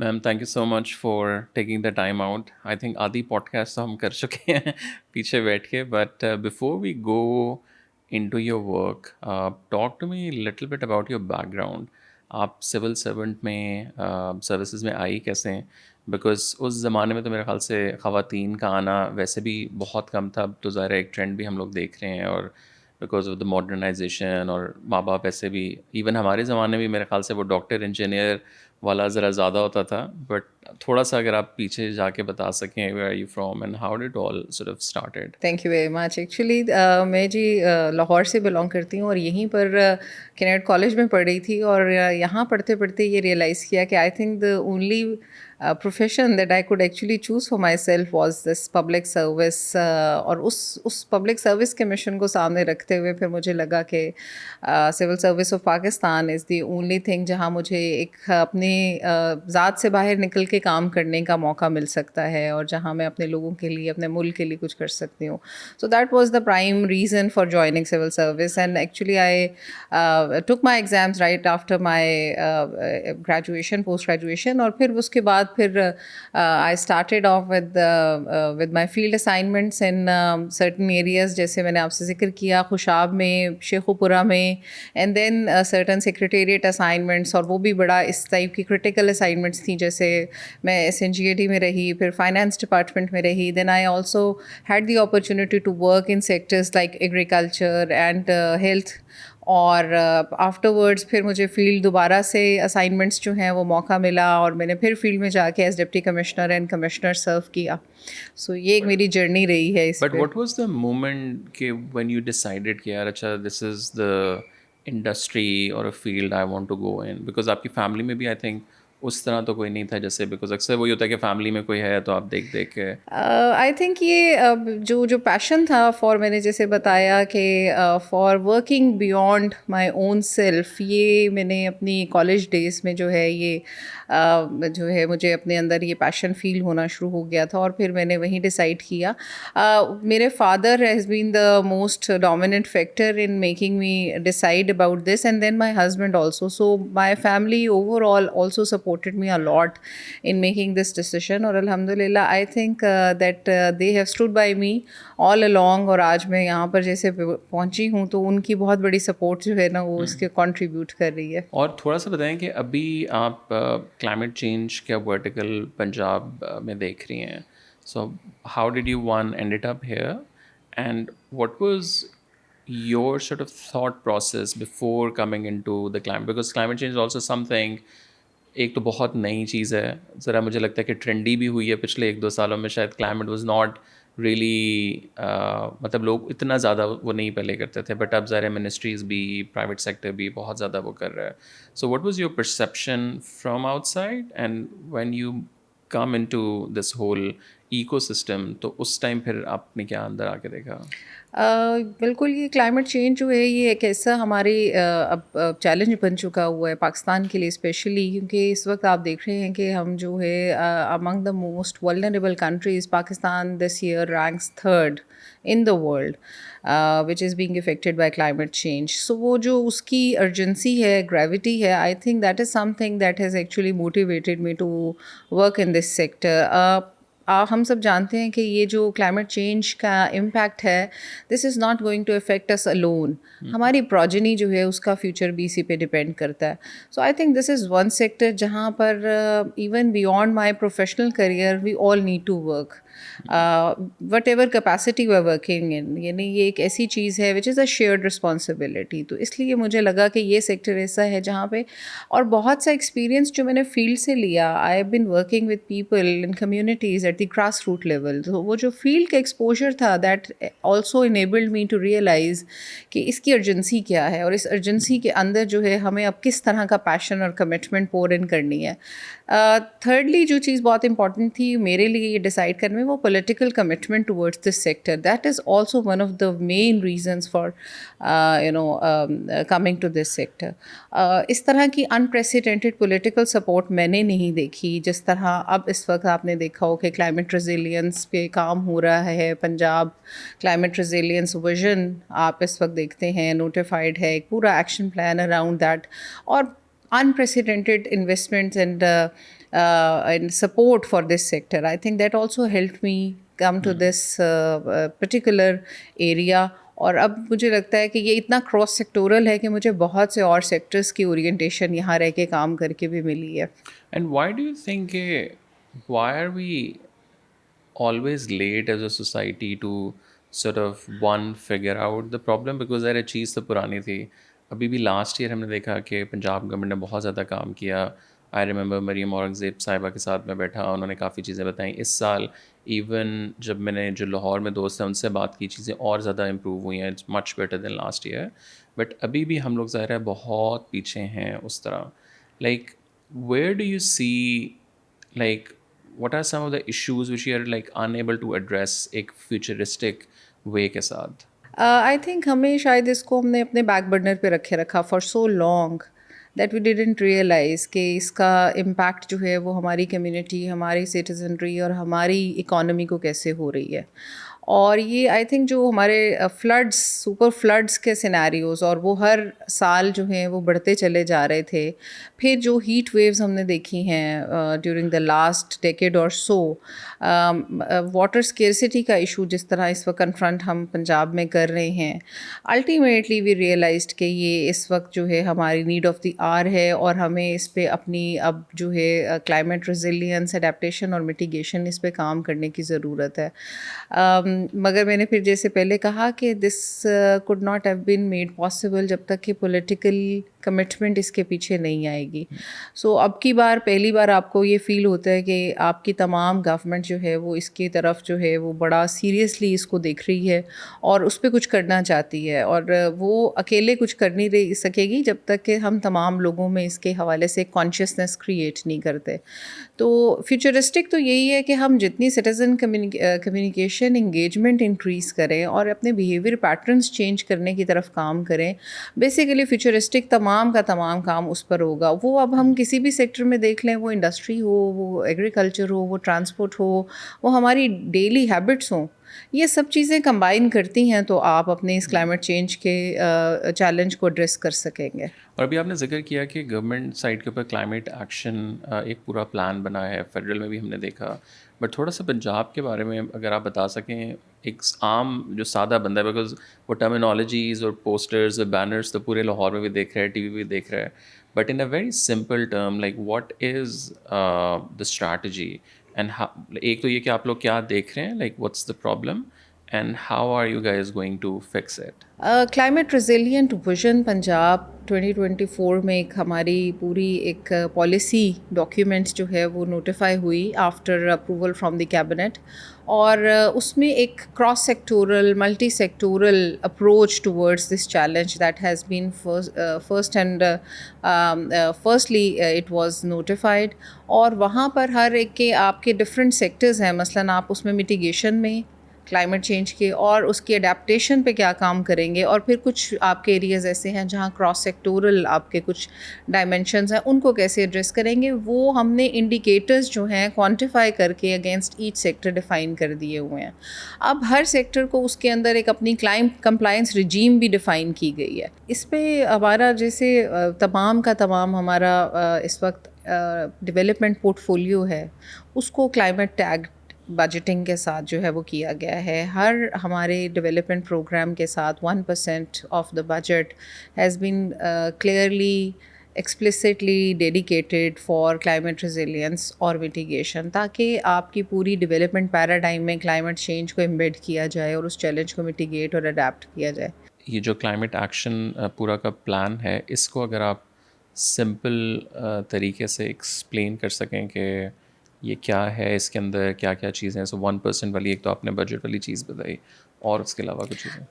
Ma'am thank you so much for taking the time out. I think آدھی podcast تو ہم کر چکے ہیں پیچھے بیٹھ کے. But before we go into your work, talk to me little bit about your background. آپ سول سرونٹ میں سروسز میں آئی کیسے ہیں؟ بیکاز اس زمانے میں تو میرے خیال سے خواتین کا آنا ویسے بھی بہت کم تھا. اب تو ظاہر ایک ٹرینڈ بھی ہم لوگ دیکھ رہے ہیں, اور بیکاز آف دا ماڈرنائزیشن, اور ماں باپ ایسے بھی ایون ہمارے زمانے میں میرے خیال سے وہ ڈاکٹر انجینئر والا ذرا زیادہ ہوتا تھا. بٹ تھوڑا سا اگر آپ پیچھے جا کے بتا سکیں, where are you from and how did all sort of started. Thank you very much. Actually میں جی لاہور سے بلانگ کرتی ہوں اور یہیں پر کینیڈ کالج میں پڑھ رہی تھی, اور یہاں پڑھتے پڑھتے یہ ریئلائز کیا کہ I think the only profession that I could actually choose for myself was this public service. اور اس پبلک سروس کے مشن کو سامنے رکھتے ہوئے پھر مجھے لگا کہ civil service of Pakistan is the only thing جہاں مجھے ایک اپنے ذات سے باہر نکل کے کام کرنے کا موقع مل سکتا ہے, اور جہاں میں اپنے لوگوں کے لیے, اپنے ملک کے لیے کچھ کر سکتی ہوں. So that was the prime reason for joining civil service. And actually I took my exams right after my graduation, post graduation, اور پھر اس کے بعد پھر I started off with my field assignments in certain areas, جیسے میں نے آپ سے ذکر کیا خوشاب میں, شیخوپورہ میں, and then certain secretariat assignments, اور وہ بھی بڑا اس ٹائپ کی critical assignments تھیں. جیسے میں SNGAT میں رہی, پھر فائنانس ڈپارٹمنٹ میں رہی. then I also had the opportunity to work in sectors like agriculture and health. اور آفٹر ورڈس پھر مجھے فیلڈ دوبارہ سے اسائنمنٹس جو ہیں وہ موقع ملا, اور میں نے پھر فیلڈ میں جا کے as deputy commissioner and commissioner serve کیا. سو یہ ایک میری جرنی رہی ہے اس بٹ پہ. واٹ واز دا مومنٹ کہ وین یو ڈیسائڈیڈ کہ یار اچھا دس از دا انڈسٹری اور field I want to go in? Because آپ کی فیملی میں بھی آئی تھنک اس طرح تو کوئی نہیں تھا جیسے, بیکاز اکثر وہی ہوتا ہے کہ فیملی میں کوئی ہے تو آپ دیکھ دیکھ کے. آئی تھنک یہ جو پیشن تھا فار, میں نے جیسے بتایا کہ for working beyond my own self, یہ میں نے اپنی کالج ڈیز میں جو ہے یہ جو ہے مجھے اپنے اندر یہ پیشن فیل ہونا شروع ہو گیا تھا, اور پھر میں نے وہیں ڈیسائڈ کیا. میرے father has been the most dominant factor in making me decide about this, and then my husband also. So my family overall also supported me a lot in making this decision, اور الحمد للہ I think that they have stood by me all along. اور آج میں یہاں پر جیسے پہنچی ہوں تو ان کی بہت بڑی سپورٹ جو ہے نا وہ اس کے کنٹریبیوٹ کر رہی ہے. اور تھوڑا سا بتائیں کہ ابھی آپ کلائمیٹ چینج کیا ورٹیکل پنجاب میں دیکھ رہی ہیں. So how did you one and up here, and what was your sort of thought process before coming into the climate? Because climate change is also something, ایک تو بہت نئی چیز ہے, ذرا مجھے لگتا ہے کہ ٹرینڈی بھی ہوئی ہے پچھلے 1-2 سالوں میں. شاید کلائمیٹ واز ناٹ ریئلی, مطلب لوگ اتنا زیادہ وہ نہیں پہلے کرتے تھے, بٹ اب ظاہر منسٹریز بھی, پرائیویٹ سیکٹر بھی بہت زیادہ وہ کر رہا ہے. So what was your perception from outside, and when you come in to this whole ecosystem, تو اس ٹائم پھر آپ نے کیا اندر آ کے دیکھا؟ بالکل, یہ کلائمیٹ چینج جو ہے یہ ایک ایسا ہماری اب چیلنج بن چکا ہوا ہے پاکستان کے لیے اسپیشلی, کیونکہ اس وقت آپ دیکھ رہے ہیں کہ ہم جو ہے among the most vulnerable countries, Pakistan this year ranks 3rd in the world which is being affected by climate change. So وہ جو اس کی urgency ہے, gravity ہے, I think that is something that has actually motivated me to work in this sector. ہم سب جانتے ہیں کہ یہ جو کلائمیٹ چینج کا امپیکٹ ہے, this is not going to affect us alone. ہماری پروجنی جو ہے اس کا فیوچر بھی اسی پہ ڈپینڈ کرتا ہے. So I think this is one sector جہاں پر even beyond my professional career we all need to work whatever capacity we are working in. یعنی یہ ایک ایسی چیز ہے وچ از اے شیئرڈ رسپانسبلٹی. تو اس لیے مجھے لگا کہ یہ سیکٹر ایسا ہے جہاں پہ, اور بہت سا ایکسپیرینس جو میں نے فیلڈ سے لیا, I have been working with people in communities at the grass root level. تو وہ جو فیلڈ کا ایکسپوجر تھا that also enabled me to realize کہ اس کی ارجنسی کیا ہے, اور اس ارجنسی کے اندر جو ہے ہمیں اب کس طرح کا پیشن اور کمٹمنٹ پور ان کرنی ہے. تھرڈلی جو چیز بہت امپورٹنٹ تھی میرے لیے یہ ڈیسائڈ کرنے میں, وہ political commitment towards this sector. That is also one of the main reasons for coming to this sector. اس طرح کی انپریسیڈنٹڈ پولیٹیکل سپورٹ میں نے نہیں دیکھی جس طرح اب اس وقت آپ نے دیکھا ہو کہ کلائمیٹ ریزیلینس پہ کام ہو رہا ہے. پنجاب کلائمیٹ ریزیلینس ویژن آپ اس وقت دیکھتے ہیں نوٹیفائڈ ہے, ایک پورا ایکشن پلان اراؤنڈ دیٹ. اور unprecedented investments and support for this sector. I think that also helped me come to this particular area. اور اب مجھے لگتا ہے کہ یہ اتنا کراس سیکٹورل ہے کہ مجھے بہت سے اور سیکٹرز کی اورینٹیشن یہاں رہ کے کام کر کے بھی ملی ہے. And why do you think کہ why are we always late as a society to sort of one figure out the problem, because ذرا چیز تو پرانی تھی. ابھی بھی لاسٹ ایئر ہم نے دیکھا کہ پنجاب گورنمنٹ نے بہت زیادہ کام کیا. آئی ریممبر مریم اورنگزیب صاحبہ کے ساتھ میں بیٹھا، انہوں نے کافی چیزیں بتائیں. اس سال ایون جب میں نے جو لاہور میں دوست ہیں ان سے بات کی، چیزیں اور زیادہ امپروو ہوئی ہیں. It's much better than last year. But ابھی بھی ہم لوگ ظاہر ہے بہت پیچھے ہیں اس طرح. Like where do you see like what are some of the issues which you are like unable to address ایک futuristic way کے ساتھ؟ آئی تھنک ہمیں شاید اس کو ہم نے اپنے بیک برنر پہ رکھے رکھا for so long that we didn't realize کہ اس کا امپیکٹ جو ہے وہ ہماری کمیونٹی، ہماری سٹیزنری اور ہماری اکانومی کو کیسے ہو رہی ہے. اور یہ آئی تھنک جو ہمارے فلڈس، سپر فلڈس کے سینیریوز، اور وہ ہر سال جو ہیں وہ بڑھتے چلے جا رہے تھے. پھر جو ہیٹ ویوز ہم نے دیکھی ہیں ڈیورنگ دا لاسٹ ڈیکیڈ اور سو، واٹر اسکیئرسٹی کا ایشو جس طرح اس وقت کنفرنٹ ہم پنجاب میں کر رہے ہیں، الٹیمیٹلی وی ریئلائزڈ کہ یہ اس وقت جو ہے ہماری نیڈ آف دی آر ہے، اور ہمیں اس پہ اپنی اب جو ہے کلائمیٹ ریزیلینس، اڈیپٹیشن اور میٹیگیشن اس پہ کام کرنے کی ضرورت ہے. مگر میں نے پھر جیسے پہلے کہا کہ this could not have been made possible جب تک کہ پولیٹیکل کمٹمنٹ اس کے پیچھے نہیں آئے گی. سو اب کی بار پہلی بار آپ کو یہ فیل ہوتا ہے کہ آپ کی تمام گورنمنٹ جو ہے وہ اس کی طرف جو ہے وہ بڑا سیریسلی اس کو دیکھ رہی ہے اور اس پہ کچھ کرنا چاہتی ہے. اور وہ اکیلے کچھ کر نہیں رہ سکے گی جب تک کہ ہم تمام لوگوں میں اس کے حوالے سے کانشیسنیس کریٹ نہیں کرتے. تو فیوچرسٹک تو یہی ہے کہ ہم جتنی سٹیزن کمیونیکیشن انگیجمنٹ انکریز کریں اور اپنے بیہیویئر پیٹرنس چینج کرنے کی طرف کام کریں. بیسیکلی فیوچرسٹک تمام کا تمام کام اس پر ہوگا. وہ اب ہم کسی بھی سیکٹر میں دیکھ لیں، وہ انڈسٹری ہو، وہ ایگریکلچر ہو، وہ ٹرانسپورٹ ہو، وہ ہماری ڈیلی ہیبٹس ہوں، یہ سب چیزیں کمبائن کرتی ہیں تو آپ اپنے اس کلائمیٹ چینج کے چیلنج کو ایڈریس کر سکیں گے. اور ابھی آپ نے ذکر کیا کہ گورنمنٹ سائڈ کے اوپر کلائمیٹ ایکشن ایک پورا پلان بنا ہے، فیڈرل میں بھی ہم نے دیکھا. بٹ تھوڑا سا پنجاب کے بارے میں اگر آپ بتا سکیں، ایک عام جو سادہ بندہ ہے، بیکاز وہ ٹرمینالوجیز اور پوسٹرز اور بینرز تو پورے لاہور میں بھی دیکھ رہے ہیں، ٹی وی بھی دیکھ رہے ہیں. But in a very simple term, like what is the strategy and ایک تو یہ کہ آپ لوگ کیا دیکھ رہے ہیں، like what's the problem and how are you guys going to fix it? Climate resilient vision Punjab 2024 میں ایک ہماری پوری ایک پالیسی ڈاکیومنٹ جو ہے وہ نوٹیفائی ہوئی after approval from the cabinet. اور اس میں ایک cross sectoral, multi sectoral approach towards this challenge that has been firstly it was notified. اور وہاں پر ہر ایک کے آپ کے ڈفرینٹ سیکٹرز ہیں. مثلاً آپ اس میں میٹیگیشن میں کلائمیٹ چینج کے اور اس کی اڈیپٹیشن پہ کیا کام کریں گے، اور پھر کچھ آپ کے ایریاز ایسے ہیں جہاں کراس سیکٹورل آپ کے کچھ ڈائمینشنز ہیں، ان کو کیسے ایڈریس کریں گے. وہ ہم نے انڈیکیٹرز جو ہیں کوانٹیفائی کر کے اگینسٹ ایچ سیکٹر ڈیفائن کر دیے ہوئے ہیں. اب ہر سیکٹر کو اس کے اندر ایک اپنی کمپلائنس رجیم بھی ڈیفائن کی گئی ہے. اس پہ ہمارا جیسے تمام کا تمام ہمارا اس وقت ڈیولپمنٹ پورٹ فولیو ہے، اس کو کلائمیٹ ٹیگ بجٹنگ کے ساتھ جو ہے وہ کیا گیا ہے. ہر ہمارے ڈیولپمنٹ پروگرام کے ساتھ 1% of the budget has been clearly explicitly dedicated for climate resilience اور میٹیگیشن، تاکہ آپ کی پوری ڈیولپمنٹ پیراڈائم میں کلائمیٹ چینج کو امبیڈ کیا جائے اور اس چیلنج کو میٹیگیٹ اور اڈیپٹ کیا جائے. یہ جو کلائمیٹ ایکشن پورا کا پلان ہے، اس کو اگر آپ سمپل طریقے سے ایکسپلین کر سکیں کہ یہ کیا ہے، اس کے اندر کیا کیا چیزیں ہیں. سو 1% والی ایک تو آپ نے بجٹ والی چیز بتائی، اور اس کے علاوہ کچھ چیزیں؟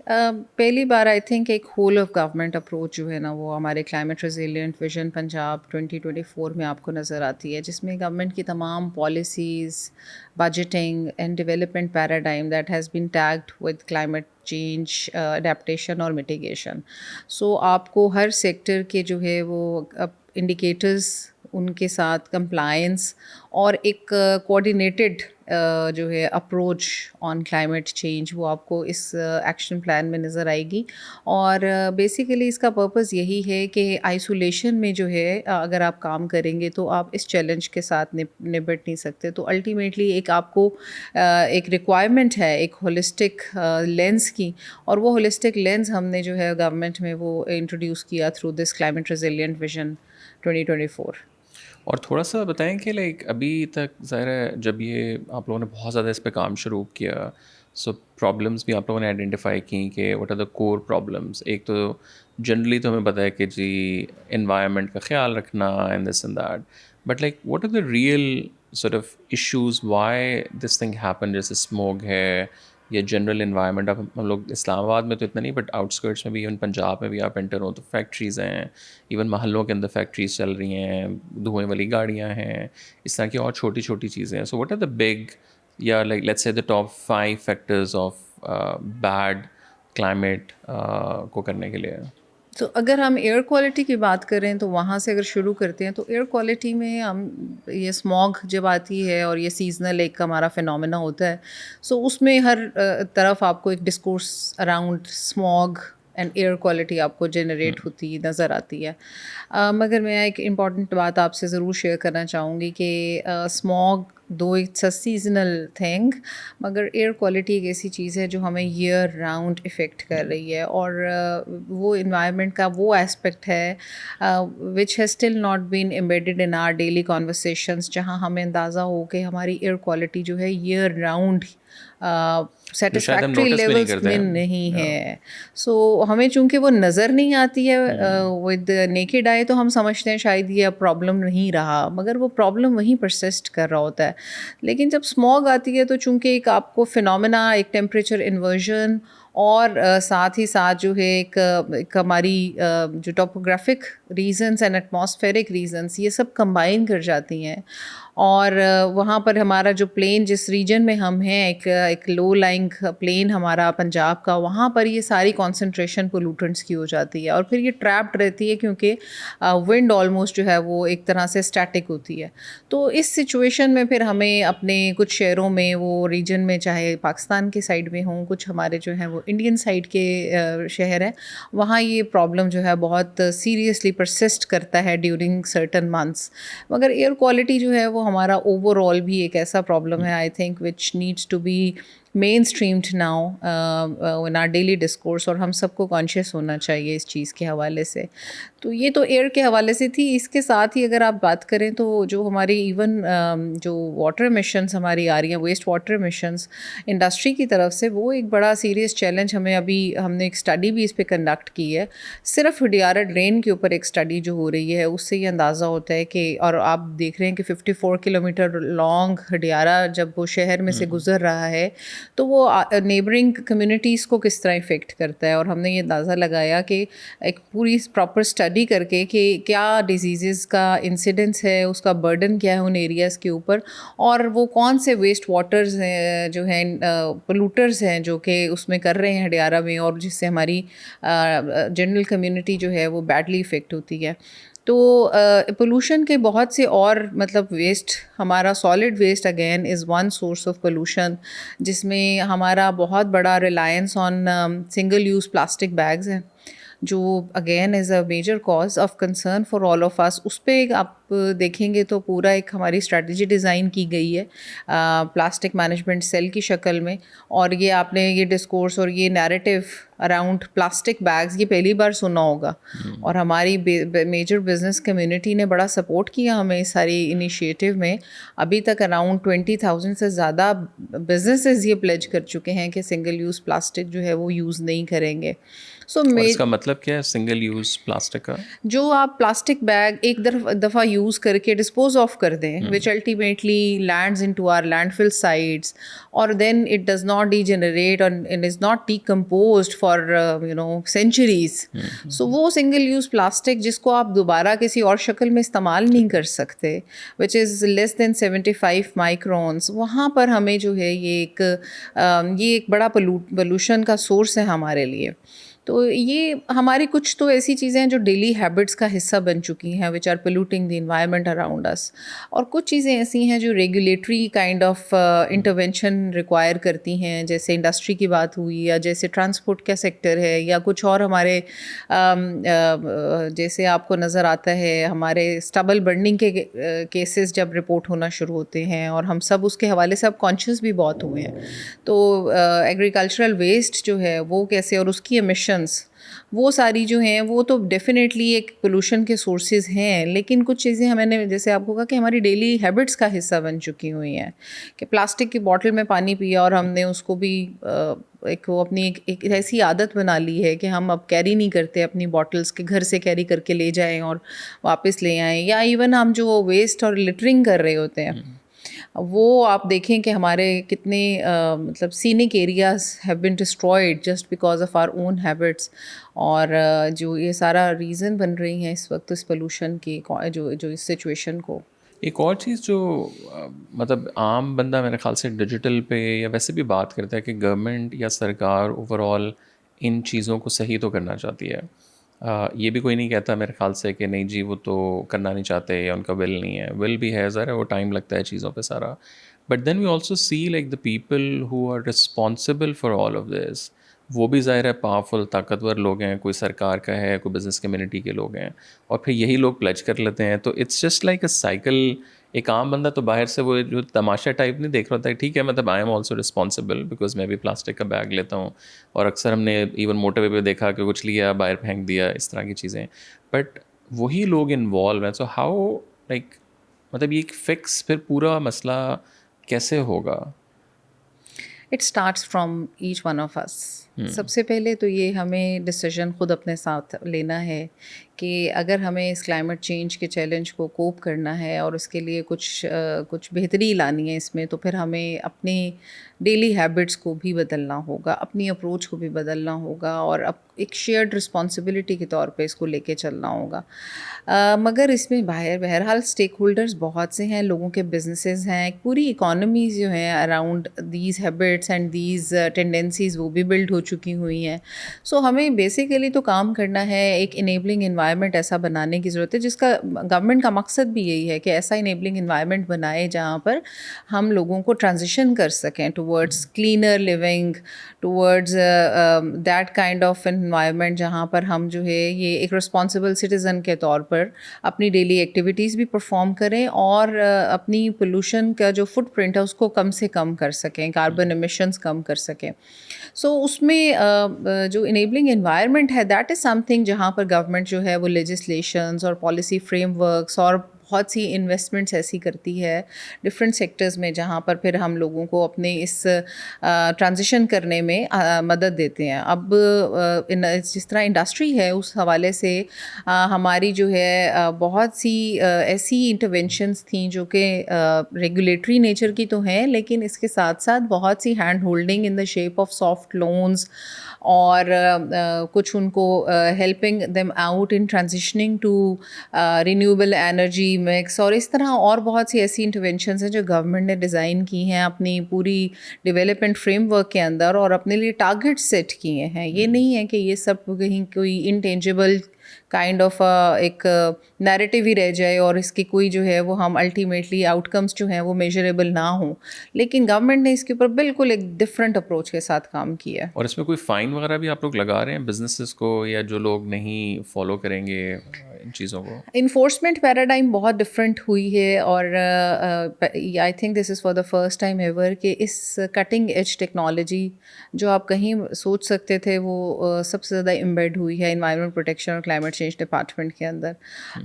پہلی بار آئی تھنک ایک ہول آف گورنمنٹ اپروچ جو ہے نا وہ ہمارے کلائمیٹ ریزیلینٹ ویژن پنجاب 2024 میں آپ کو نظر آتی ہے، جس میں گورنمنٹ کی تمام policies, budgeting and development paradigm that has been tagged with climate change, adaptation اور میٹیگیشن. سو آپ کو ہر سیکٹر کے جو ہے وہ انڈیکیٹرز، ان کے ساتھ کمپلائنس اور ایک کوآرڈینیٹڈ جو ہے اپروچ آن کلائمیٹ چینج وہ آپ کو اس ایکشن پلان میں نظر آئے گی. اور بیسیکلی اس کا پرپز یہی ہے کہ آئسولیشن میں جو ہے اگر آپ کام کریں گے تو آپ اس چیلنج کے ساتھ نبٹ نہیں سکتے. تو الٹیمیٹلی ایک آپ کو ایک ریکوائرمنٹ ہے ایک ہولسٹک لینس کی, اور وہ ہولسٹک لینس ہم نے جو ہے گورنمنٹ میں وہ انٹروڈیوس کیا through this climate resilient vision 2024. اور تھوڑا سا بتائیں کہ لائک ابھی تک ظاہر ہے جب یہ آپ لوگوں نے بہت زیادہ اس پہ کام شروع کیا, سو پرابلمس بھی آپ لوگوں نے آئیڈینٹیفائی کی کہ what are the core problems. ایک تو جنرلی تو ہمیں پتہ ہے کہ جی انوائرمنٹ کا خیال رکھنا and this and that, but like what are the real sort of issues why this thing happen, جیسے اسموگ ہے یا جنرل انوائرمنٹ. اب ہم لوگ اسلام آباد میں تو اتنا نہیں, بٹ آؤٹ اسکرٹس میں بھی, ایون پنجاب میں بھی آپ انٹر ہو تو فیکٹریز ہیں, ایون محلوں کے اندر فیکٹریز چل رہی ہیں, دھوئیں والی گاڑیاں ہیں, اس طرح کی اور چھوٹی چھوٹی چیزیں ہیں. So what are the big یا like let's say the top 5 factors of bad climate کو کرنے کے لیے؟ تو اگر ہم ایئر کوالٹی کی بات کریں تو وہاں سے اگر شروع کرتے ہیں تو ایئر کوالٹی میں ہم یہ اسموگ جب آتی ہے اور یہ سیزنل ایک ہمارا فینومینا ہوتا ہے, سو اس میں ہر طرف آپ کو ایک discourse around smog and air quality آپ کو جنریٹ ہوتی نظر آتی ہے. مگر میں ایک امپورٹنٹ بات آپ سے ضرور شیئر کرنا چاہوں گی کہ smog though it's a seasonal thing, مگر ایئر کوالٹی ایک ایسی چیز ہے جو ہمیں ایئر راؤنڈ افیکٹ کر رہی ہے, اور وہ انوائرمنٹ کا وہ ایسپیکٹ ہے which has still not been embedded in our daily conversations, جہاں ہمیں اندازہ ہو کہ ہماری ایئر کوالٹی جو ہے ایئر راؤنڈ سیٹسفیکٹری لیولس میں نہیں ہے. سو ہمیں چونکہ وہ نظر نہیں آتی ہے ود نیکڈ آئی, تو ہم سمجھتے ہیں شاید یہ اب پرابلم نہیں رہا, مگر وہ پرابلم وہیں پرسسٹ کر رہا ہوتا ہے. لیکن جب اسموگ آتی ہے تو چونکہ ایک آپ کو فینومینا, ایک ٹیمپریچر انورژن, اور ساتھ ہی ساتھ جو ہے ایک ہماری جو ٹوپوگرافک ریزنس اینڈ ایٹماسفیرک ریزنس یہ سب کمبائن کر جاتی ہیں. اور وہاں پر ہمارا جو پلین جس ریجن میں ہم ہیں, ایک لو لائنگ پلین ہمارا پنجاب کا, وہاں پر یہ ساری کانسنٹریشن پولوٹنٹس کی ہو جاتی ہے, اور پھر یہ ٹریپڈ رہتی ہے کیونکہ ونڈ آلموسٹ جو ہے وہ ایک طرح سے اسٹیٹک ہوتی ہے. تو اس سچویشن میں پھر ہمیں اپنے کچھ شہروں میں وہ ریجن میں, چاہے پاکستان کے سائڈ میں ہوں, کچھ ہمارے جو ہیں وہ انڈین سائڈ کے شہر ہیں, وہاں یہ پرابلم جو ہے بہت سیریسلی پرسسٹ کرتا ہے ڈیورنگ سرٹن منتھس. مگر ایئر کوالٹی جو ہے وہ ہمارا اوور آل بھی ایک ایسا پرابلم ہے I think which needs to be mainstreamed now in our daily discourse, اور ہم سب کو کانشیس ہونا چاہیے اس چیز کے حوالے سے. تو یہ تو ایئر کے حوالے سے تھی. اس کے ساتھ ہی اگر آپ بات کریں تو جو ہماری ایون جو واٹر ایمیشنس ہماری آ رہی ہیں, ویسٹ واٹر ایمیشنس انڈسٹری کی طرف سے, وہ ایک بڑا سیریس چیلنج ہمیں ابھی, ہم نے ایک اسٹڈی بھی اس پہ کنڈکٹ کی ہے. صرف ہڈیارہ ڈرین کے اوپر ایک اسٹڈی جو ہو رہی ہے, اس سے یہ اندازہ ہوتا ہے کہ, اور آپ دیکھ رہے ہیں کہ 54 کلومیٹر لانگ ہڈیارہ جب وہ شہر میں سے گزر رہا ہے تو وہ نیبرنگ کمیونٹیز کو کس طرح افیکٹ کرتا ہے. اور ہم نے یہ اندازہ لگایا کہ ایک پوری پراپر اسٹڈی کر کے کہ کیا ڈیزیزز کا انسیڈنس ہے, اس کا برڈن کیا ہے ان ایریاز کے اوپر, اور وہ کون سے ویسٹ واٹرز ہیں جو ہیں پولوٹرز ہیں جو کہ اس میں کر رہے ہیں ہڈیارہ میں, اور جس سے ہماری جنرل کمیونٹی جو ہے وہ بیڈلی افیکٹ ہوتی ہے. تو پولوشن کے بہت سے اور مطلب ویسٹ, ہمارا solid waste again is one source of pollution, جس میں ہمارا بہت بڑا reliance on single use plastic bags ہیں, جو again is a major cause of concern for all of us. اس پہ آپ دیکھیں گے تو پورا ایک ہماری اسٹریٹجی ڈیزائن کی گئی ہے پلاسٹک مینجمنٹ سیل کی شکل میں. اور یہ آپ نے یہ ڈسکورس اور یہ نیریٹو اراؤنڈ پلاسٹک بیگز یہ پہلی بار سنا ہوگا, اور ہماری میجر بزنس کمیونٹی نے بڑا سپورٹ کیا ہمیں اس ساری انیشیٹو میں. ابھی تک اراؤنڈ 20,000 سے زیادہ بزنسز یہ پلیج کر چکے ہیں کہ سنگل یوز پلاسٹک جو ہے وہ یوز نہیں کریں گے. اور اس کا مطلب کیا ہے سنگل یوز پلاسٹک کا؟ جو آپ پلاسٹک بیگ ایک دفعہ یوز کر کے ڈسپوز آف کر دیں, which ultimately lands into our landfill sites, اور then it does not degenerate and it is not decomposed for centuries. So وہ سنگل یوز پلاسٹک جس کو آپ دوبارہ کسی اور شکل میں استعمال نہیں کر سکتے, وچ از لیس دین 75 مائکرونس, وہاں پر ہمیں جو ہے یہ ایک بڑا پولوشن کا سورس ہے ہمارے لیے. تو یہ ہماری کچھ تو ایسی چیزیں ہیں جو ڈیلی ہیبٹس کا حصہ بن چکی ہیں which are polluting the environment around us, اور کچھ چیزیں ایسی ہیں جو regulatory kind of intervention require کرتی ہیں، جیسے انڈسٹری کی بات ہوئی یا جیسے ٹرانسپورٹ کا سیکٹر ہے یا کچھ اور ہمارے جیسے آپ کو نظر آتا ہے ہمارے اسٹبل برننگ کے کیسز جب رپورٹ ہونا شروع ہوتے ہیں، اور ہم سب اس کے حوالے سے اب کانشیس بھی بہت ہوئے ہیں. تو ایگریکلچرل ویسٹ جو ہے وہ کیسے، اور اس کی ایمیشنس وہ ساری جو ہیں وہ تو ڈیفینیٹلی ایک پولوشن کے سورسز ہیں، لیکن کچھ چیزیں ہمیں نے جیسے آپ کو کہا کہ ہماری ڈیلی ہیبٹس کا حصہ بن چکی ہوئی ہیں، کہ پلاسٹک کی بوٹل میں پانی پیا اور ہم نے اس کو بھی ایک وہ اپنی ایک ایسی عادت بنا لی ہے کہ ہم اب کیری نہیں کرتے اپنی بوٹلس کے، گھر سے کیری کر کے لے جائیں اور واپس لے آئیں، یا ایون ہم جو ویسٹ اور لٹرنگ کر رہے ہوتے ہیں وہ آپ دیکھیں کہ ہمارے کتنے مطلب scenic areas have been destroyed just because of our own habits, اور جو یہ سارا ریزن بن رہی ہیں اس وقت اس پولوشن کی، جو اس سچویشن کو. ایک اور چیز جو مطلب عام بندہ میرے خیال سے ڈیجیٹل پہ یا ویسے بھی بات کرتا ہے کہ گورنمنٹ یا سرکار اوور آل ان چیزوں کو صحیح تو کرنا چاہتی ہے. یہ بھی کوئی نہیں کہتا میرے خیال سے کہ نہیں جی وہ تو کرنا نہیں چاہتے یا ان کا ول نہیں ہے، ول بھی ہے ذرا، وہ ٹائم لگتا ہے چیزوں پہ سارا. But then we also see like the people who are responsible for all of this, وہ بھی ظاہر ہے پاورفل طاقتور لوگ ہیں، کوئی سرکار کا ہے، کوئی بزنس کمیونٹی کے لوگ ہیں، اور پھر یہی لوگ پلیج کر لیتے ہیں. تو it's just like a cycle. ایک عام بندہ تو باہر سے وہ جو تماشا ٹائپ نہیں دیکھ رہا ہوتا ہے، ٹھیک ہے مطلب I am also responsible because میں بھی پلاسٹک کا بیگ لیتا ہوں، اور اکثر ہم نے ایون موٹر وے پہ دیکھا کہ کچھ لیا باہر پھینک دیا، اس طرح کی چیزیں. بٹ وہی لوگ انوالو ہیں. سو ہاؤ لائک مطلب یہ ایک فکس پھر پورا مسئلہ کیسے ہوگا؟ It starts from each one of us. سب سے پہلے تو یہ ہمیں ڈسیزن خود اپنے ساتھ لینا ہے کہ اگر ہمیں اس کلائمیٹ چینج کے چیلنج کو کوپ کرنا ہے اور اس کے لیے کچھ بہتری لانی ہے اس میں، تو پھر ہمیں اپنی ڈیلی ہیبٹس کو بھی بدلنا ہوگا، اپنی اپروچ کو بھی بدلنا ہوگا، اور اب ایک شیئرڈ رسپانسبلٹی کے طور پہ اس کو لے کے چلنا ہوگا. مگر اس میں بہرحال اسٹیک ہولڈرز بہت سے ہیں، لوگوں کے بزنسز ہیں، ایک پوری اکانومیز جو ہیں around these habits and these tendencies وہ بھی بلڈ ہو چکی ہوئی ہیں. سو ہمیں بیسیکلی تو کام کرنا ہے، ایک انیبلنگ انوائرمنٹ ایسا بنانے کی ضرورت ہے، جس کا گورنمنٹ کا مقصد بھی یہی ہے کہ ایسا انیبلنگ انوائرمنٹ بنائے جہاں پر ہم لوگوں کو ٹرانزیشن کر سکیں towards cleaner living, towards that kind of environment جہاں پر ہم جو ہے یہ ایک رسپانسبل سٹیزن کے طور پر اپنی ڈیلی ایکٹیویٹیز بھی پرفارم کریں، اور اپنی پولوشن کا جو فٹ پرنٹ ہے اس کو کم سے کم کر سکیں، کاربن ایمیشنز کم کر سکیں. سو اس میں جو انیبلنگ انوائرمنٹ ہے دیٹ از سم تھنگ جہاں پر گورنمنٹ جو ہے وہ لیجسلیشنز اور پالیسی فریم ورکس اور بہت سی انویسٹمنٹس ایسی کرتی ہے ڈفرینٹ سیکٹرز میں، جہاں پر پھر ہم لوگوں کو اپنے اس ٹرانزیشن کرنے میں مدد دیتے ہیں. اب جس طرح انڈسٹری ہے اس حوالے سے ہماری جو ہے بہت سی ایسی انٹرونشنز تھیں جو کہ ریگولیٹری نیچر کی تو ہیں، لیکن اس کے ساتھ ساتھ بہت سی hand holding in the shape of soft loans, اور کچھ ان کو helping them out in transitioning to renewable energy mix, اور اس طرح اور بہت سی ایسی انٹرونشنز ہیں جو گورنمنٹ نے ڈیزائن کی ہیں اپنی پوری ڈیولپمنٹ فریم ورک کے اندر، اور اپنے لیے ٹارگیٹ سیٹ کیے ہیں. یہ نہیں ہے کہ یہ سب کہیں کوئی انٹینجیبل کائنڈ آف ایک نیریٹیو ہی رہ جائے اور اس کی کوئی جو ہے وہ ہم الٹیمیٹلی آؤٹ کمس جو ہیں وہ میجریبل نہ ہوں، لیکن گورنمنٹ نے اس کے اوپر بالکل ایک ڈفرینٹ اپروچ کے ساتھ کام کیا ہے. اور اس میں کوئی فائن وغیرہ بھی آپ لوگ لگا رہے ہیں بزنسز کو، یا جو لوگ نہیں فالو کریں گے ان چیزوں کو؟ انفورسمنٹ پیراڈائم بہت ڈفرینٹ ہوئی ہے، اور آئی think this is for the first time ever کہ اس کٹنگ ایج ٹیکنالوجی جو آپ کہیں سوچ سکتے تھے وہ سب سے زیادہ امبیڈ ہوئی ہے انوائرمنٹ پروٹیکشن اور کلائمیٹ چینج ڈپارٹمنٹ کے اندر.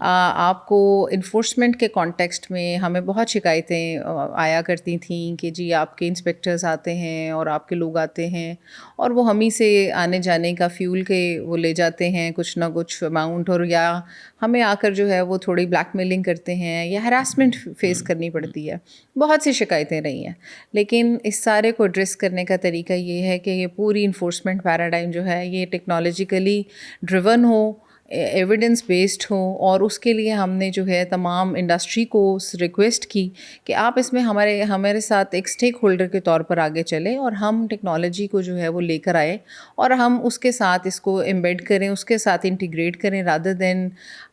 آپ کو انفورسمنٹ کے کانٹیکسٹ میں ہمیں بہت شکایتیں آیا کرتی تھیں کہ جی آپ کے انسپیکٹرز آتے ہیں اور آپ کے لوگ آتے ہیں اور وہ ہمیں سے آنے جانے کا فیول کے وہ لے جاتے ہیں کچھ نہ کچھ اماؤنٹ، اور یا ہمیں آ کر جو ہے وہ تھوڑی بلیک میلنگ کرتے ہیں یا ہراسمنٹ فیس کرنی پڑتی ہے. بہت سی شکایتیں رہی ہیں، لیکن اس سارے کو ایڈریس کرنے کا طریقہ یہ ہے کہ یہ پوری انفورسمنٹ پیراڈائم جو ہے یہ ٹیکنالوجیکلی ڈریون ہو، ایویڈنس بیسڈ ہوں، اور اس کے لیے ہم نے جو ہے تمام انڈسٹری کو ریکویسٹ کی کہ آپ اس میں ہمارے ساتھ ایک اسٹیک ہولڈر کے طور پر آگے چلیں، اور ہم ٹیکنالوجی کو جو ہے وہ لے کر آئے اور ہم اس کے ساتھ اس کو ایمبیڈ کریں، اس کے ساتھ انٹیگریٹ کریں، رادر دین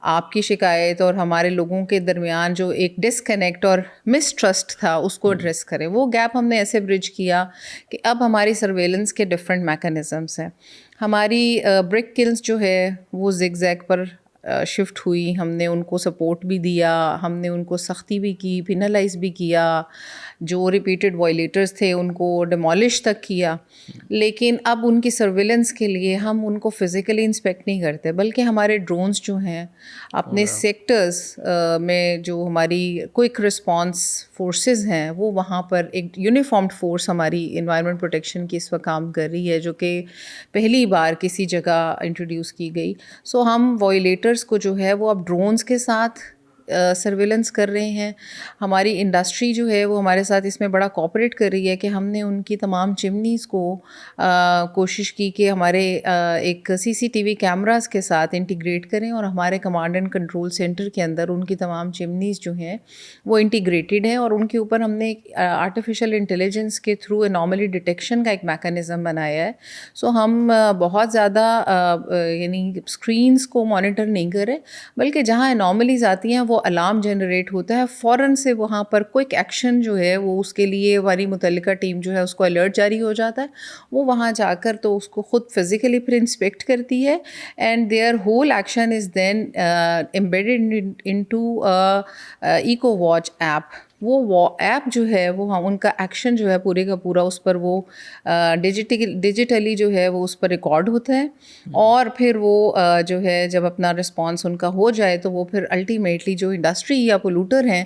آپ کی شکایت اور ہمارے لوگوں کے درمیان جو ایک ڈسکنیکٹ اور مسٹرسٹ تھا اس کو ایڈریس کریں۔ وہ گیپ ہم نے ایسے برج کیا کہ اب ہماری سرویلنس کے ڈفرینٹ میکانزمس ہیں۔ ہماری برک کلز جو ہے وہ زگ زیگ پر شفٹ ہوئی، ہم نے ان کو سپورٹ بھی دیا، ہم نے ان کو سختی بھی کی، پینلائز بھی کیا، جو ریپیٹڈ وائلیٹرز تھے ان کو ڈیمالش تک کیا، لیکن اب ان کی سرویلنس کے لیے ہم ان کو فزیکلی انسپیکٹ نہیں کرتے، بلکہ ہمارے ڈرونز جو ہیں اپنے سیکٹرز میں، جو ہماری کوئک رسپانس فورسز ہیں، وہ وہاں پر ایک یونیفارمڈ فورس ہماری انوائرمنٹ پروٹیکشن کی اس وقت کام کر رہی ہے، جو کہ پہلی بار کسی جگہ انٹروڈیوس کی گئی۔ سو ہم وائلیٹرز کو جو ہے وہ اب ڈرونز کے ساتھ سرویلنس کر رہے ہیں۔ ہماری انڈسٹری جو ہے وہ ہمارے ساتھ اس میں بڑا کوآپریٹ کر رہی ہے کہ ہم نے ان کی تمام چمنیز کو کوشش کی کہ ہمارے ایک سی سی ٹی وی کیمراز کے ساتھ انٹیگریٹ کریں، اور ہمارے کمانڈ اینڈ کنٹرول سینٹر کے اندر ان کی تمام چمنیز جو ہیں وہ انٹیگریٹڈ ہیں، اور ان کے اوپر ہم نے آرٹیفیشیل انٹیلیجنس کے تھرو انوملی ڈیٹیکشن کا ایک میکانزم بنایا ہے۔ سو ہم بہت زیادہ یعنی اسکرینس کو مانیٹر نہیں کر رہے، بلکہ جہاں انوملیز آتی ہیں وہ الارم جنریٹ ہوتا ہے، فوراً سے وہاں پر کوئک ایکشن جو ہے وہ اس کے لیے ہماری متعلقہ ٹیم جو ہے اس کو الرٹ جاری ہو جاتا ہے، وہ وہاں جا کر تو اس کو خود فزیکلی پھر انسپیکٹ کرتی ہے، and there whole action is then embedded into Eco Watch app. وہ ایپ جو ہے وہ ان کا ایکشن جو ہے پورے کا پورا اس پر وہ ڈیجیٹلی جو ہے وہ اس پر ریکارڈ ہوتا ہے، اور پھر وہ جو ہے جب اپنا رسپانس ان کا ہو جائے تو وہ پھر الٹیمیٹلی جو انڈسٹری یا پولوٹر ہیں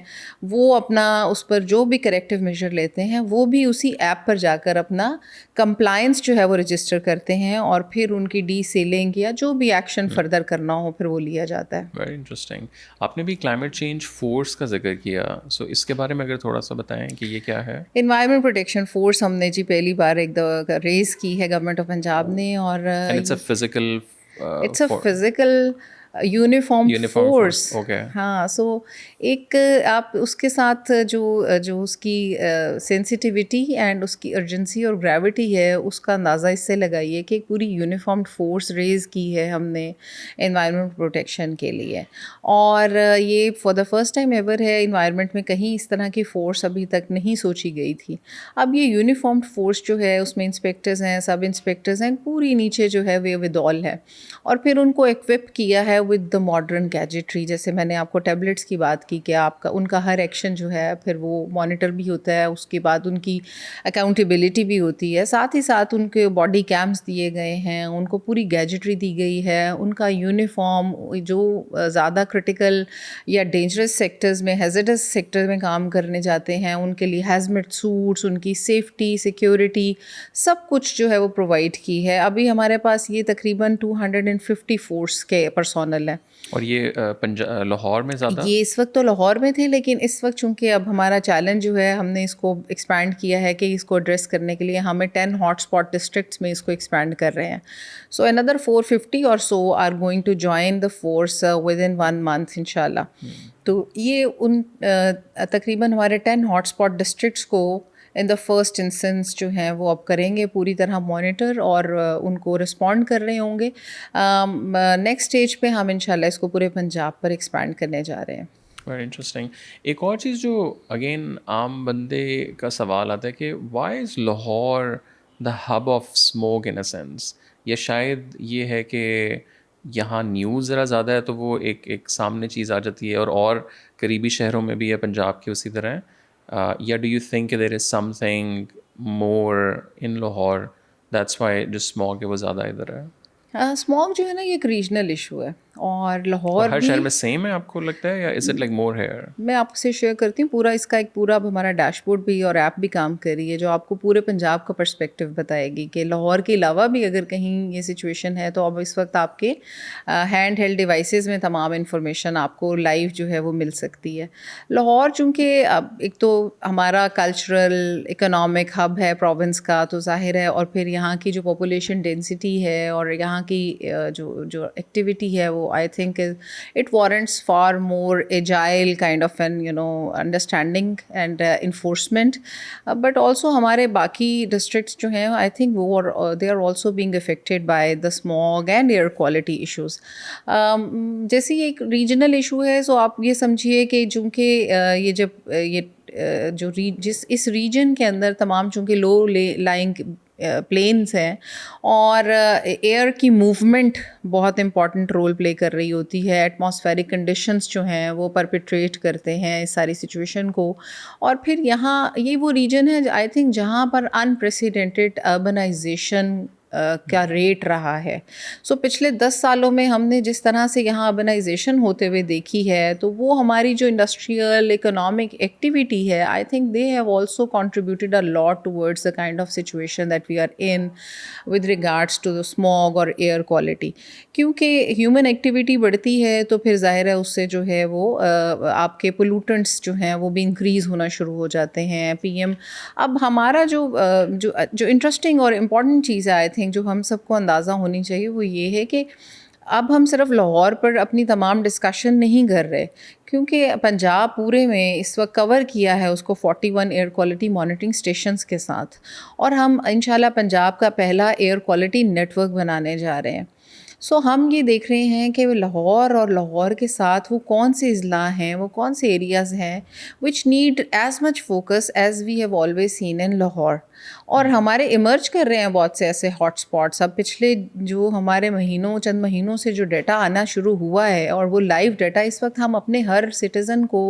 وہ اپنا اس پر جو بھی کریکٹیو میجر لیتے ہیں وہ بھی اسی ایپ پر جا کر اپنا کمپلائنس جو ہے وہ رجسٹر کرتے ہیں، اور پھر ان کی ڈی سیلنگ یا جو بھی ایکشن فردر کرنا ہو پھر وہ لیا جاتا ہے۔ Very interesting. آپ نے بھی کلائمیٹ چینج فورس کا ذکر کیا، سو اس کے بارے میں اگر تھوڑا سا بتائیں کہ یہ کیا ہے؟ انوائرمنٹ پروٹیکشن فورس ہم نے جی پہلی بار ایک دفعہ ریز کی ہے گورنمنٹ آف پنجاب نے، اور and it's a physical it's a physical uniform force. Okay. ہاں، سو ایک آپ اس کے ساتھ جو اس کی سینسٹیوٹی اینڈ اس کی ارجنسی اور گریوٹی ہے اس کا اندازہ اس سے لگائیے کہ ایک پوری یونیفارمڈ فورس ریز کی ہے ہم نے انوائرمنٹ پروٹیکشن کے لیے، اور یہ for the first time ever ہے انوائرمنٹ میں، کہیں اس طرح کی فورس ابھی تک نہیں سوچی گئی تھی۔ اب یہ یونیفارمڈ فورس جو ہے اس میں انسپیکٹرز ہیں، سب انسپیکٹرز ہیں، پوری نیچے جو ہے وہ ود آل ہے، اور پھر ان کو ایکوپ کیا ہے ود دا ماڈرن گیجٹری، جیسے میں نے آپ کو ٹیبلٹس کی بات کی کہ آپ کا ان کا ہر ایکشن جو ہے پھر وہ مانیٹر بھی ہوتا ہے، اس کے بعد ان کی اکاؤنٹیبلٹی بھی ہوتی ہے، ساتھ ہی ساتھ ان کے باڈی کیمس دیے گئے ہیں، ان کو پوری گیجٹری دی گئی ہے، ان کا یونیفارم جو زیادہ کرٹیکل یا ڈینجرس سیکٹرز میں، ہیزرڈس سیکٹر میں کام کرنے جاتے ہیں ان کے لیے ہیزمیٹ سوٹس، ان کی سیفٹی، سیکیورٹی، سب کچھ جو ہے وہ پرووائڈ کی ہے۔ ابھی ہمارے پاس یہ تقریباً 250 فورس کے پرسونل ہیں، اور یہ لاہور میں زیادہ؟ یہ اس وقت تو لاہور میں تھے، لیکن اس وقت چونکہ اب ہمارا چیلنج جو ہے ہم نے اس کو ایکسپینڈ کیا ہے کہ اس کو ایڈریس کرنے کے لیے ہمیں 10 ہاٹ اسپاٹ ڈسٹرکٹس میں اس کو ایکسپینڈ کر رہے ہیں۔ سو another 450 اور so are going to join the force within 1 month انشاءاللہ۔ تو یہ ان تقریباً ہمارے 10 ہاٹ اسپاٹ ڈسٹرکٹس کو ان دا فرسٹ انسٹنس جو ہیں وہ اب کریں گے پوری طرح مانیٹر، اور ان کو رسپونڈ کر رہے ہوں گے۔ نیکسٹ اسٹیج پہ ہم انشاءاللہ اس کو پورے پنجاب پر ایکسپینڈ کرنے جا رہے ہیں۔ Very interesting. ایک اور چیز جو اگین عام بندے کا سوال آتا ہے کہ why is Lahore the hub of smoke in a sense, یا شاید یہ ہے کہ یہاں نیوز ذرا زیادہ ہے تو وہ ایک سامنے چیز آ جاتی ہے، اور قریبی شہروں میں بھی ہے پنجاب کے اسی طرح، یا do you think there is some thing more in Lahore that's why جو اسموک ہے وہ زیادہ ادھر ہے؟ اسموگ جو ہے نا یہ ایک ریجنل ایشو ہے، اور اور لاہور ہر بھی، شہر میں سیم ہے آپ کو لگتا ہے، یا is it like more here? میں آپ سے شیئر کرتی ہوں پورا اس کا ایک پورا اب ہمارا ڈیش بورڈ بھی اور ایپ بھی کام کر رہی ہے جو آپ کو پورے پنجاب کا پرسپیکٹیو بتائے گی کہ لاہور کے علاوہ بھی اگر کہیں یہ سچویشن ہے تو اب اس وقت آپ کے ہینڈ ہیلڈ ڈیوائسیز میں تمام انفارمیشن آپ کو لائیو جو ہے وہ مل سکتی ہے۔ لاہور چونکہ اب ایک تو ہمارا کلچرل اکنامک ہب ہے پروونس کا، تو ظاہر ہے، اور پھر یہاں کی جو پاپولیشن ڈینسٹی ہے اور یہاں کی جو ایکٹیویٹی ہے وہ I think it warrants far more agile kind of an understanding and enforcement. But also ہمارے باقی districts جو ہیں I think they are also being affected by the smog and air quality issues. جیسے یہ ایک regional issue ہے، سو آپ یہ سمجھیے کہ چونکہ یہ جب یہ جو اس ریجن کے اندر تمام چونکہ لو لائنگ پلینس ہیں اور ایئر کی موومنٹ بہت امپورٹنٹ رول پلے کر رہی ہوتی ہے، ایٹماسفیرک کنڈیشنز جو ہیں وہ پرپیٹریٹ کرتے ہیں اس ساری سچویشن کو. اور پھر یہاں یہ وہ ریجن ہے آئی تھنک جہاں پر انپریسیڈنٹڈ اربنائزیشن کا ریٹ رہا ہے. سو پچھلے 10 سالوں میں ہم نے جس طرح سے یہاں اربنائزیشن ہوتے ہوئے دیکھی ہے، تو وہ ہماری جو انڈسٹریل اکنامک ایکٹیویٹی ہے I think they have also contributed a lot towards the kind of situation that we are in with regards to the smog اور ایئر کوالٹی. کیونکہ ہیومن ایکٹیویٹی بڑھتی ہے تو پھر ظاہر ہے اس سے جو ہے وہ آپ کے پولوٹنٹس جو ہیں وہ بھی انکریز ہونا شروع ہو جاتے ہیں. اب ہمارا جو انٹرسٹنگ اور امپورٹنٹ چیز ہے آئی تھنک جو ہم سب کو اندازہ ہونی چاہیے وہ یہ ہے کہ اب ہم صرف لاہور پر اپنی تمام ڈسکشن نہیں کر رہے، کیونکہ پنجاب پورے میں اس وقت کور کیا ہے اس کو 41 ایئر کوالٹی مانیٹرنگ اسٹیشنز کے ساتھ، اور ہم انشاءاللہ پنجاب کا پہلا ایئر کوالٹی نیٹ ورک بنانے جا رہے ہیں. سو ہم یہ دیکھ رہے ہیں کہ لاہور اور لاہور کے ساتھ وہ کون سے اضلاع ہیں، وہ کون سے ایریاز ہیں which need as much focus as we have always seen in Lahore. اور ہمارے ایمرج کر رہے ہیں بہت سے ایسے ہاٹ اسپاٹس. اب پچھلے جو ہمارے چند مہینوں سے جو ڈیٹا آنا شروع ہوا ہے، اور وہ لائیو ڈیٹا اس وقت ہم اپنے ہر سٹیزن کو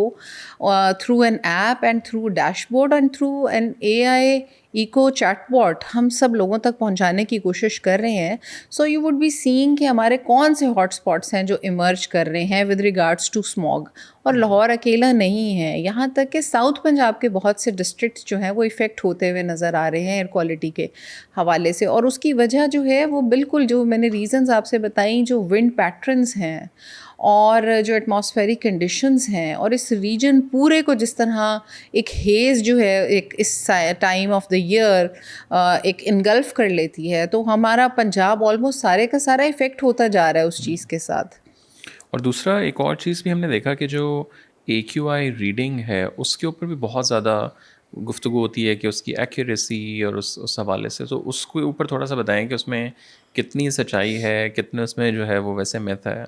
through an app and through dashboard and through an AI echo chatbot ہم سب لوگوں تک پہنچانے کی کوشش کر رہے ہیں. سو یو وڈ بی سینگ کہ ہمارے کون سے ہاٹ اسپاٹس ہیں جو ایمرج کر رہے ہیں ود ریگارڈس ٹو اسموگ. اور لاہور اکیلا نہیں ہے، یہاں تک کہ ساؤتھ پنجاب کے بہت سے ڈسٹرکٹس جو ہیں وہ افیکٹ ہوتے ہوئے نظر آ رہے ہیں ایئر کوالٹی کے حوالے سے. اور اس کی وجہ جو ہے وہ بالکل جو میں نے ریزنز آپ سے بتائیں، جو ونڈ پیٹرنز ہیں اور جو ایٹماسفیرک کنڈیشنز ہیں، اور اس ریجن پورے کو جس طرح ایک ہیز جو ہے ایک اس ٹائم آف دا ایئر ایک انگلف کر لیتی ہے، تو ہمارا پنجاب آلموسٹ سارے کا سارا افیکٹ ہوتا جا رہا ہے اس چیز کے ساتھ. اور دوسرا ایک اور چیز بھی ہم نے دیکھا کہ جو AQI ریڈنگ ہے اس کے اوپر بھی بہت زیادہ گفتگو ہوتی ہے کہ اس کی ایکوریسی اور اس حوالے سے. تو اس کے اوپر تھوڑا سا بتائیں کہ اس میں کتنی سچائی ہے، کتنے اس میں جو ہے وہ ویسے میتھ ہے.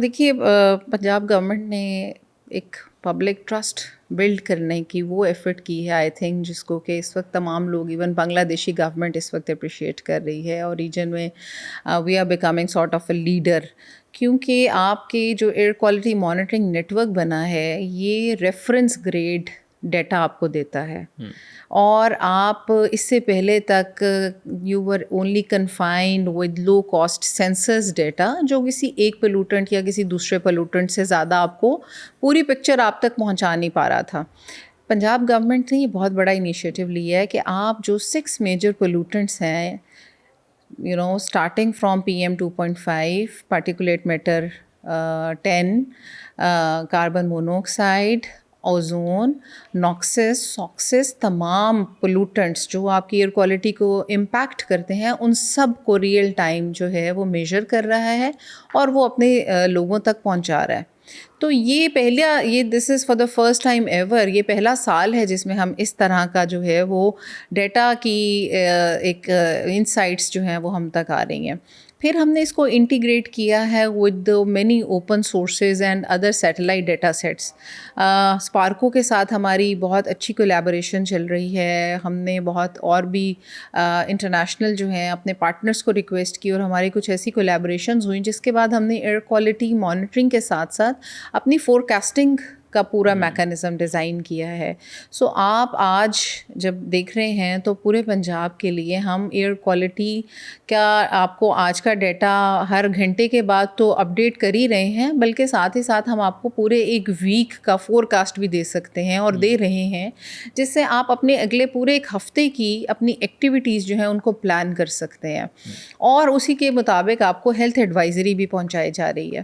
دیکھیے پنجاب گورنمنٹ نے ایک پبلک ٹرسٹ بلڈ کرنے کی وہ ایفرٹ کی ہے آئی تھنک، جس کو کہ اس وقت تمام لوگ ایون بنگلہ دیشی گورنمنٹ اس وقت اپریشیٹ کر رہی ہے. اور ریجن میں we are becoming sort of a leader, کیونکہ آپ کے جو air quality monitoring network بنا ہے یہ ریفرنس گریڈ ڈیٹا آپ کو دیتا ہے. اور آپ اس سے پہلے تک you were only confined with low cost censors data, جو کسی ایک پولوٹنٹ یا کسی دوسرے پولوٹنٹ سے زیادہ آپ کو پوری پکچر آپ تک پہنچا نہیں پا رہا تھا. پنجاب گورنمنٹ نے یہ بہت بڑا انیشیٹو لیا ہے کہ آپ جو 6 میجر پولوٹنٹس ہیں، starting from PM 2.5, particulate matter 10, carbon monoxide, ozone, ناکسس، ساکسس، تمام پولوٹنٹس جو آپ کی ایئر کوالٹی کو امپیکٹ کرتے ہیں ان سب کو ریئل ٹائم جو ہے وہ میجر کر رہا ہے اور وہ اپنے لوگوں تک پہنچا رہا ہے. تو یہ this is for the first time ever, یہ پہلا سال ہے جس میں ہم اس طرح کا جو ہے وہ ڈیٹا کی ایک انسائٹس جو ہیں وہ ہم تک آ رہی ہیں. پھر ہم نے اس کو انٹیگریٹ کیا ہے with many open sources and other satellite data sets. SUPARCO کے ساتھ ہماری بہت اچھی کولیبوریشن چل رہی ہے. ہم نے بہت اور بھی انٹرنیشنل جو ہیں اپنے پارٹنرس کو ریکویسٹ کی اور ہماری کچھ ایسی کولیبوریشنز ہوئیں جس کے بعد ہم نے ایئر کوالٹی مانیٹرنگ کے ساتھ ساتھ اپنی فورکاسٹنگ کا پورا میکانزم ڈیزائن کیا ہے. سو آپ آج جب دیکھ رہے ہیں تو پورے پنجاب کے لیے ہم ایئر کوالٹی کا آپ کو آج کا ڈیٹا ہر گھنٹے کے بعد تو اپڈیٹ کر ہی رہے ہیں، بلکہ ساتھ ہی ساتھ ہم آپ کو پورے ایک ویک کا فورکاسٹ بھی دے سکتے ہیں اور دے رہے ہیں، جس سے آپ اپنے اگلے پورے ایک ہفتے کی اپنی ایکٹیویٹیز جو ہیں ان کو پلان کر سکتے ہیں، اور اسی کے مطابق آپ کو ہیلتھ ایڈوائزری بھی پہنچائی جا رہی ہے.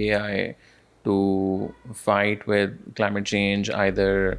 AI to fight with climate change, either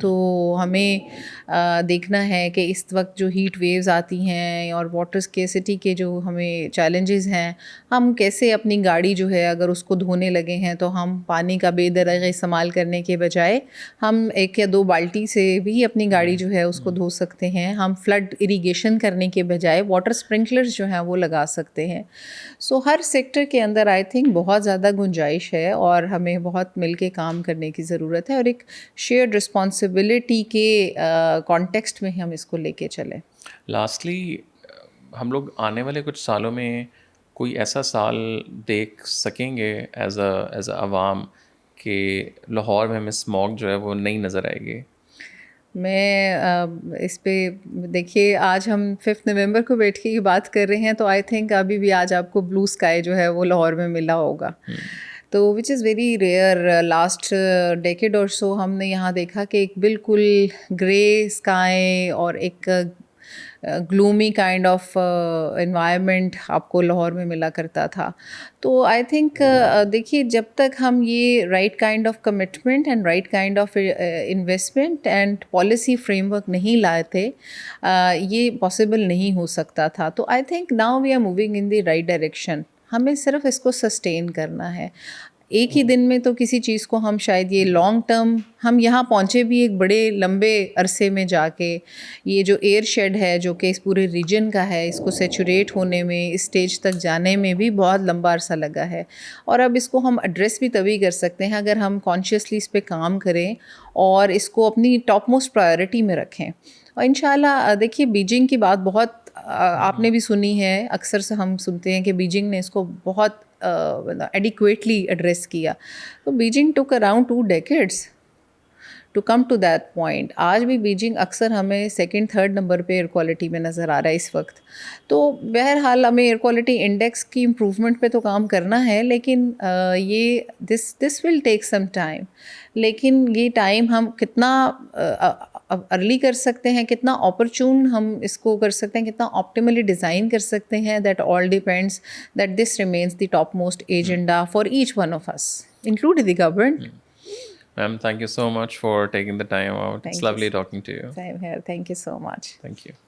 تو ہمیں دیکھنا ہے کہ اس وقت جو ہیٹ ویوز آتی ہیں اور واٹر اسکیسٹی کے جو ہمیں چیلنجز ہیں، ہم کیسے اپنی گاڑی جو ہے اگر اس کو دھونے لگے ہیں تو ہم پانی کا بے دریغ استعمال کرنے کے بجائے ہم 1 یا 2 بالٹی سے بھی اپنی گاڑی جو ہے اس کو دھو سکتے ہیں. ہم فلڈ اریگیشن کرنے کے بجائے واٹر اسپرنکلرز جو ہیں وہ لگا سکتے ہیں. سو ہر سیکٹر کے اندر آئی تھنک بہت زیادہ گنجائش ہے اور ہمیں بہت مل کے کام کرنے کی ضرورت ہے، اور ایک شیئرڈ رسپانسبلٹی کے کانٹیکسٹ میں ہم اس کو لے کے چلیں. لاسٹلی ہم لوگ آنے والے کچھ سالوں میں کوئی ایسا سال دیکھ سکیں گے ایز اے عوام کہ لاہور میں ہمیں اسموگ جو ہے وہ نہیں نظر آئے گی؟ میں اس پہ دیکھیے آج ہم 5 نومبر کو بیٹھ کے یہ بات کر رہے ہیں تو آئی تھنک ابھی بھی آج آپ کو بلو اسکائی جو ہے وہ لاہور میں ملا ہوگا، تو which is very rare. Last decade اور سو ہم نے یہاں دیکھا کہ ایک بالکل گرے اسکائی اور ایک گلومی کائنڈ آف انوائرمنٹ آپ کو لاہور میں ملا کرتا تھا. تو آئی تھنک دیکھیے جب تک ہم یہ right kind of commitment and right kind of investment and policy frame work نہیں لائے تھے یہ پاسبل نہیں ہو سکتا تھا. تو I think now we are moving in the right direction. ہمیں صرف اس کو سسٹین کرنا ہے. ایک ہی دن میں تو کسی چیز کو ہم شاید یہ لانگ ٹرم ہم یہاں پہنچے بھی ایک بڑے لمبے عرصے میں جا کے. یہ جو ایئر شیڈ ہے جو کہ اس پورے ریجن کا ہے اس کو سیچوریٹ ہونے میں اس اسٹیج تک جانے میں بھی بہت لمبا عرصہ لگا ہے، اور اب اس کو ہم ایڈریس بھی تبھی کر سکتے ہیں اگر ہم کانشیسلی اس پہ کام کریں اور اس کو اپنی ٹاپ موسٹ پرائیورٹی میں رکھیں. اور انشاءاللہ دیکھیے بیجنگ کی بات بہت آپ نے بھی سنی ہے، اکثر سے ہم سنتے ہیں کہ بیجنگ نے اس کو بہت ایڈیکویٹلی ایڈریس کیا. تو Beijing took around 2 decades to come to that point. آج بھی بیجنگ اکثر ہمیں 2nd 3rd نمبر پہ ایئر کوالٹی میں نظر آ رہا ہے اس وقت. تو بہرحال ہمیں ایئر کوالٹی انڈیکس کی امپروومنٹ پہ تو کام کرنا ہے، لیکن یہ دس ول ٹیک سم ٹائم. لیکن یہ ٹائم ہم کتنا ارلی کر سکتے ہیں، کتنا اپرچون ہم اس کو کر سکتے ہیں، کتنا آپٹیملی ڈیزائن کر سکتے ہیں، that all depends that this remains the top most agenda for each one of us include the government. Ma'am, thank you so much for taking the time out. It's Thank you. lovely talking to you. Same here. Thank you so much. Thank you.